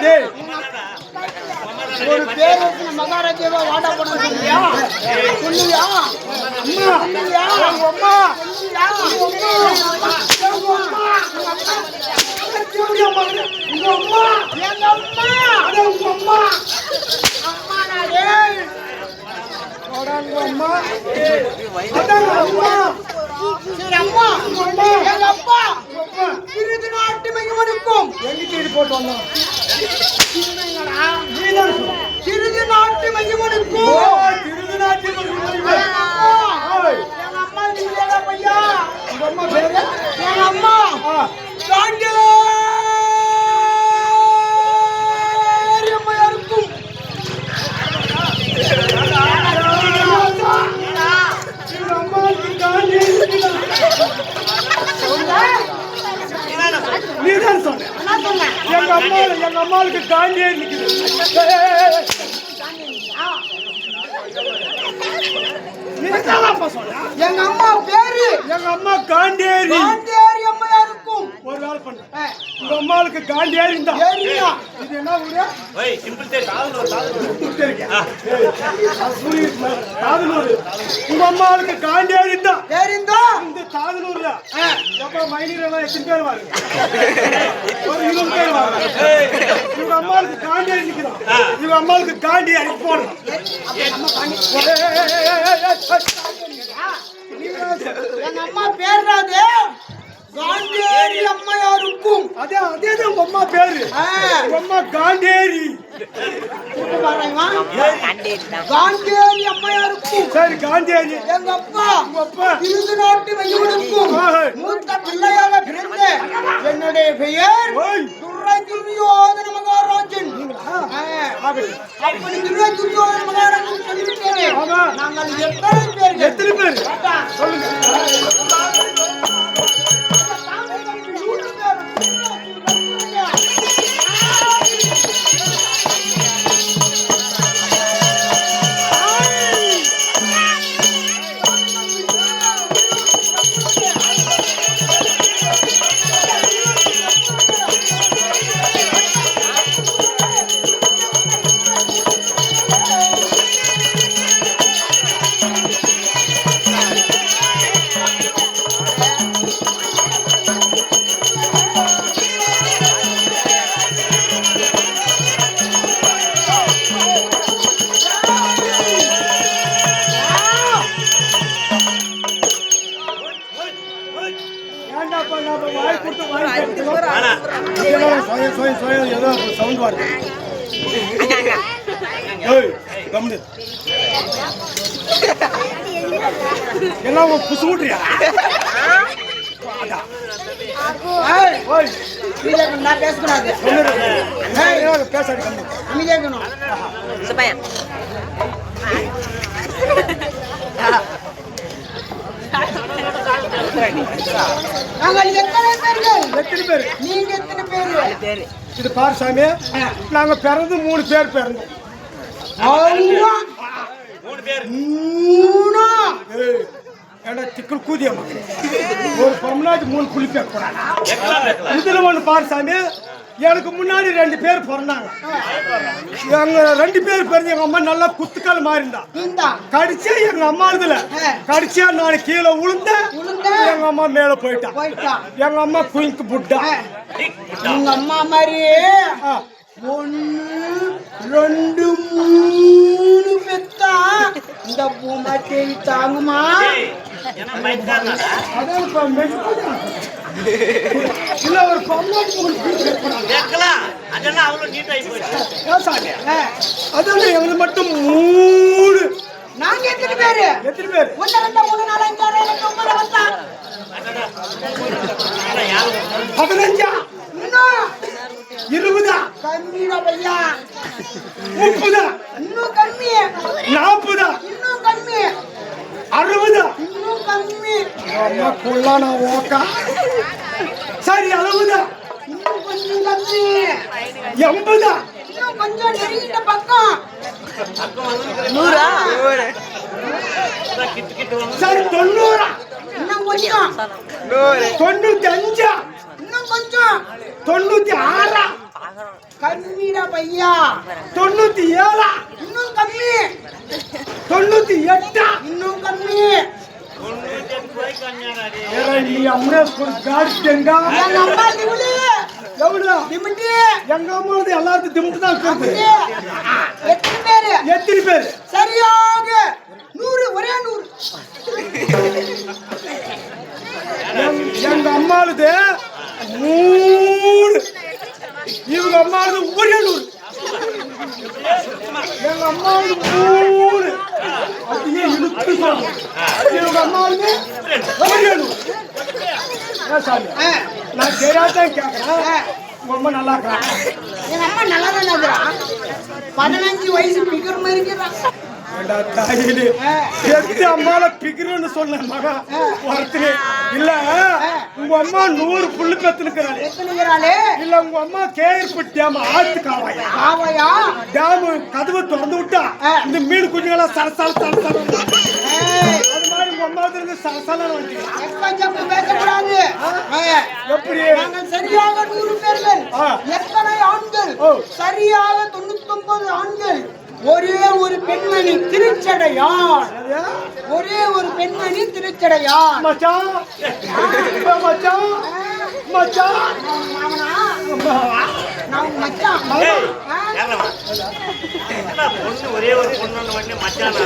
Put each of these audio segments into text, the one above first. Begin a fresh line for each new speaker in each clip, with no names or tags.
டே
ஒரு பேர் வச்சு மகாராஜாவா வாடா போனா சொல்லியா சொல்லியா அம்மா சொல்லியா உங்க அம்மா சொல்லியா உங்க அம்மா உங்க அம்மா உங்க அம்மா எங்க அம்மா அட உங்க அம்மா அம்மா நாடே
உங்க அம்மா
அதான் அம்மா சரி அம்மா எங்க அப்பா சிறிது நாட்டு மகிமனுக்கும்
எங்க தேடி போட்டு வந்தோம்
சிறிது நாட்டு மகிமனுக்கும்
சிறிது நாட்டு
எங்க அம்மா இல்லடா பையா
உங்க அம்மா பேரு
எங்க அம்மா காண்டேரி அம்மையா இருக்கும்
நீதான் சொன்ன எங்க அம்மாவுக்கு காண்டியே நிக்குது
எங்க அம்மா பேரு
எங்க அம்மா காண்டேரி
காண்டேரி அம்மையா இருக்கும்
ஒரு வேலை பண்ண உங்க அம்மாவுக்கு காண்டியேரி இருந்தா
ஏரியா
இது என்ன ஊரு உங்க அம்மாவுக்கு காண்டியேரி இருந்தா
தெரிந்தா
இந்த தாதனூர்ல எப்ப மைனீரெல்லாம் எத்தனை பேர் வாங்க ஒரு 20 பேர் வாங்க இவங்க அம்மாவுக்கு காண்டியேரி நிக்கிறான் இவங்க அம்மாவுக்கு காண்டியேரி போடணும்
எங்க அம்மா பேர்றாது காண்டேரி அம்மையா இருக்கும்
அதேதான் உங்க அம்மா பேரு உங்க அம்மா காண்டேரி
காண்டேரி அம்மையா இருக்கும்
சரி காண்டேரி
எங்க அப்பா திருது நாட்டு வையவனுக்கும் மூத்த பிள்ளையாக பிறந்த என்னுடைய பெயர் துரை துரியோதன மகாராஜன் அப்படி துரை துரியோதன மகாராஜன் சொல்லிவிட்டேன் நாங்கள் எத்தனை பேர்
சொல்லுங்க ஏதோ சவுண்ட் வருது எல்லாம் புசு விட்டுறியா
நான் பேசக்கூடாது
பேசாடி
அமைதியாக்கணும் நாங்கள் எத்தனை பேர் நீங்க எத்தனை பேரு
இது பாரு சாமி நாங்க பிறந்து 3 பேர் பிறந்தோம் திக்கல் கூதியம்மா ஒரு பொம்னாக்கு 3 குளிப்பேன் இதுல ஒண்ணு பாரு சாமி எனக்கு முன்னாடி 2 பேர் பிறந்தாங்க எங்க 2 பேர் பிறந்து எங்க அம்மா நல்லா குத்துக்கால் மாறி இருந்தா கடிச்சா எங்க அம்மா இதுல கடிச்சா நான் கீழே விழுந்த எங்க அம்மா மேல போயிட்டா எங்க அம்மா குயிக்கு புட்டா
உங்க அம்மா மாதிரியே 1 2 3 பெத்தா இந்த பூமாட்டி தாங்குமா
இல்ல ஒரு பொம்னாக்கு அதெல்லாம் எங்களுக்கு மட்டும் 3
நாங்க எத்தனை பேரு
1 2
3 4 5 6 7 8 9
15 20
கம்மிடா பையா
30
இன்னும் கம்மி
40
இன்னும் கம்மி
60
இன்னும் கம்மி
அம்மா கொள்ளானா ஓக்கா சரி 60
இன்னும் கொஞ்சம் கம்மி
80
இன்னும் கொஞ்சம் நெருங்கிட்ட பக்கம்
100
சரி 90
இன்னும் கொஞ்சம்
95
இன்னும் கொஞ்சம்
96
கம்மிடா பையா.
97
இன்னும் கம்மி.
98
இன்னும் கம்மி.
நீ அம்மா ஸ்கூல் கார்டெங்கா
எங்க அம்மா திமுடி.
எவ்வளோ
திமுடி.
எங்க அம்மா எல்லாத்தையும் திமுட்டு தான் இருக்குது.
எத்தனை பேரு? சரியாக 100. ஒரே 100.
எங்க அம்மாளுது 3. இவங்க அம்மாளுது ஒரே 100. எங்க அம்மாளுது 3. அப்படியே இழுத்து சொல்லுங்க. இவங்க அம்மாளுது ஒரே 100. நான் தெரியாதான் கேட்கறேன். உங்க அம்மா நல்லா இருக்கிறான்.
எங்க அம்மா நல்லா தான் இருக்கிறான். 15 வயசு பிகர் மாதிரி இருக்கிறான்.
அம்மால பிக்கிறன்னு சொன்ன மகா ஒருத்தரு இல்ல. உங்க அம்மா 100 புல்லு பெத்துனுக்கிறாளே. இல்ல உங்க அம்மா கேர்பட் டேம் ஆத்து காவாயா டேம் கதவை திறந்து விட்டா இந்த மீன் குஞ்சுகளா சலசல சலசல. அது மாதிரி உங்க அம்மா இருந்து சலசல
பேசக்கூடாது.
எப்படி
சரியாக 100 பேர்கள். எத்தனை ஆண்கள்? சரியாக 99 ஆண்கள். ஒரே ஒரு பெண்மணி திருச்சடையான். ஒரே ஒரு பெண்மணி திருச்சடையான்.
மச்சான் மச்சான் மச்சான்
நான் மச்சான்.
ஒரே ஒரு பொண்ணு மச்சான்.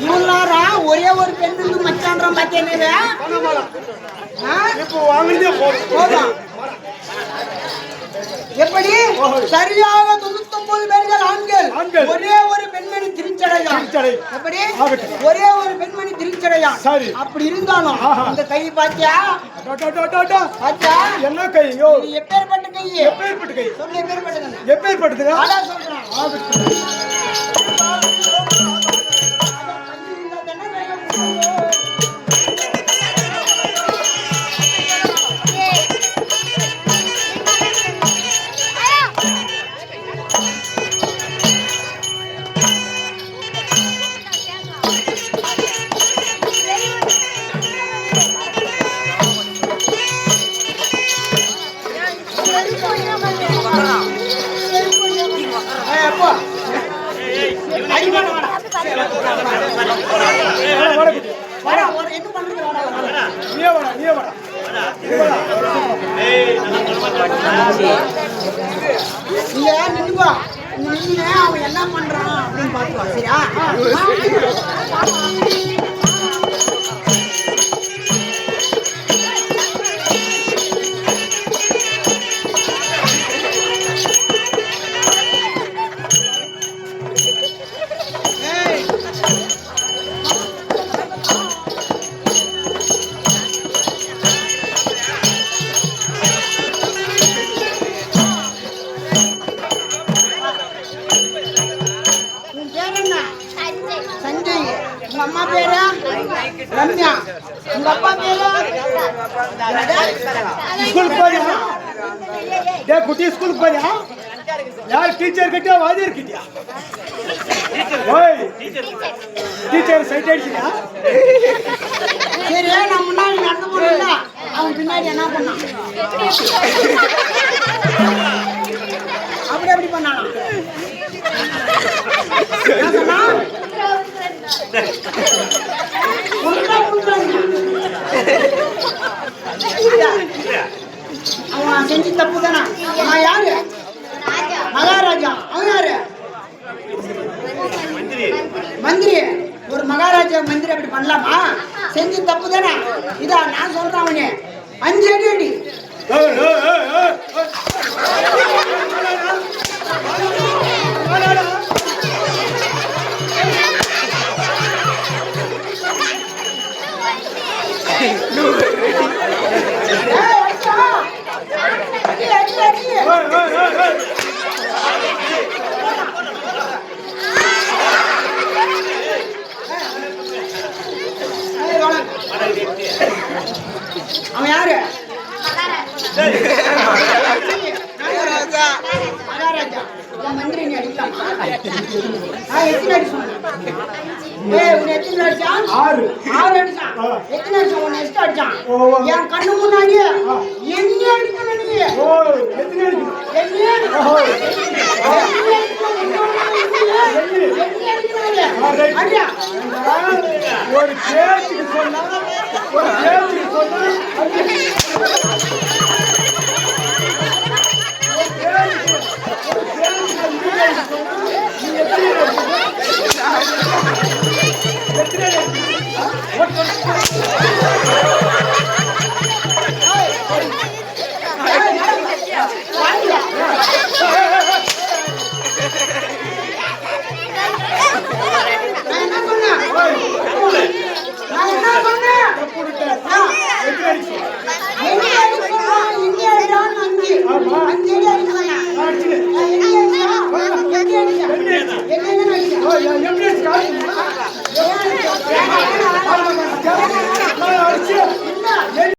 இவங்களாரா ஒரே ஒரு பெண்ணுக்கு மச்சான்ற பார்த்தேனே.
இப்போ வாங்கிட்டே போதும்.
எப்படி? சரியாக 99 பேர்கள் ஆண்கள். ஒரே ஒரு பெண்மணி திருச்சடையான். எப்படி? ஒரே ஒரு பெண்மணி திருச்சடையான். அப்படி இருந்தாலும் இந்த கை பாத்தியா?
என்ன கையோ?
எப்பேற்பட்ட கை?
எப்பேற்பட்ட கை?
சொல்லு எப்பேற்பட்டது?
எப்பேற்பட்டதுங்க?
அதான் சொல்றேன். அவன் என்ன பண்றான் அப்படின்னு பாத்துவா. சரியா? அம்மா பேரு ரம்யா. உங்க அப்பா பேரு?
ஸ்கூல் போறியா? டேய் குட்டி ஸ்கூல் போறியா? யார் டீச்சர் கிட்ட வாத்தியார் கிட்டயா? ஓய் டீச்சர் சைட் அடிச்சியா?
சரி நான் முன்னாடி நடந்து போறேன்ல அவன் பின்னாடி என்ன பண்ணான்? அப்படி பண்ணானா? அவன் செஞ்சு தப்பு தானே. நான் யாரு? மகாராஜா. அவன் யாரு? மந்திரி. ஒரு மகாராஜா மந்திரி அப்படி பண்ணலாமா? செஞ்சு தப்பு தானே. இதா நான் சொல்றேன் அவனே 5 அடி அடி. அவன் யாரு? மகாராஜா. மந்திரி நீ அடிக்கலாம். எத்தனை அடி சொன்னேன்? உன்னை எத்தனை அடிச்சான்? 6 அடிச்சான். எத்தனை அடிச்சான்? உன்னை எத்தனை அடிச்சான்? என் கண்ணு முன்னாடியே என்ன அடிக்கணும் நீ?
எத்தனை அடிக்கணும்?
என்ன அடிக்கணும்?
ஒரு பேச்சுக்கு சொன்னா எத்தனை